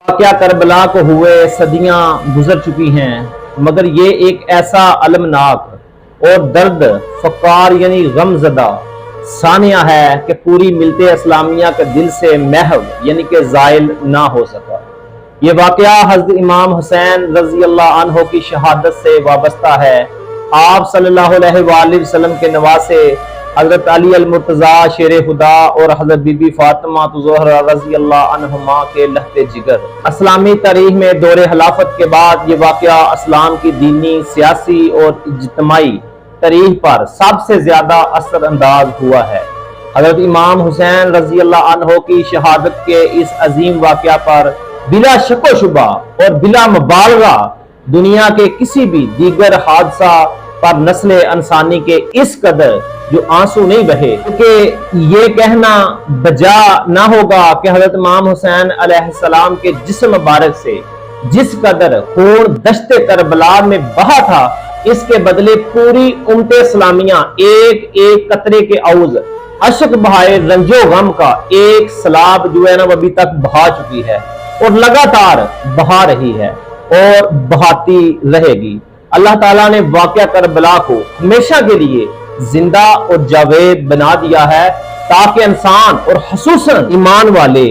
क्या करबला को हुए सदियां गुजर चुकी हैं, मगर ये एक ऐसा अलमनाक और दर्द फकार यानी गमजदा सानिया है कि पूरी मिलते इस्लामिया के दिल से महव यानी कि जायल ना हो सका। ये वाकया हज़रत इमाम हुसैन रज़ी अल्लाह अन्हो की शहादत से वाबस्ता है। आप सल्लल्लाहु अलैहि वसल्लम के नवासे हजरत अली अल मुर्तज़ा शेर खुदा और हजरत बीबी फातिमा ज़ोहरा रज़ी अल्लाह अन्हुमा के लहते जिगर। इस्लामी तारीख में दौरे खिलाफत के बाद ये वाकया इस्लाम की दीनी, सियासी और इज्तिमाई तारीख पर सबसे ज्यादा असर अंदाज हुआ है। हजरत इमाम हुसैन रज़ी अल्लाह अन्हो की शहादत के इस अजीम वाकया पर बिला शको शुबा और बिला मुबालगा दुनिया के किसी भी दीगर हादसा पर नस्ल इंसानी के इस कदर जो आंसू नहीं बहे, क्योंकि ये कहना बजा ना होगा कि हजरत इमाम हुसैन अलैहिस्सलाम के जिस्म मुबारक से जिस कदर खून दश्ते करबला में बहा था, इसके बदले पूरी उम्मत इस्लामिया एक एक कतरे के औज अशक बहाए रंजो गम का एक सलाब जो है ना अभी तक बहा चुकी है और लगातार बहा रही है और बहाती रहेगी। अल्लाह ताला ने वाकया करबला को हमेशा के लिए जिंदा और जावेद बना दिया है, ताकि इंसान और खुसूसन ईमान वाले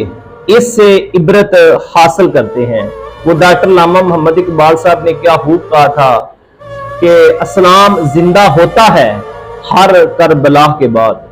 इससे इबरत हासिल करते हैं। वो डॉक्टर अल्लामा मोहम्मद इकबाल साहब ने क्या खूब कहा था कि इस्लाम जिंदा होता है हर करबला के बाद।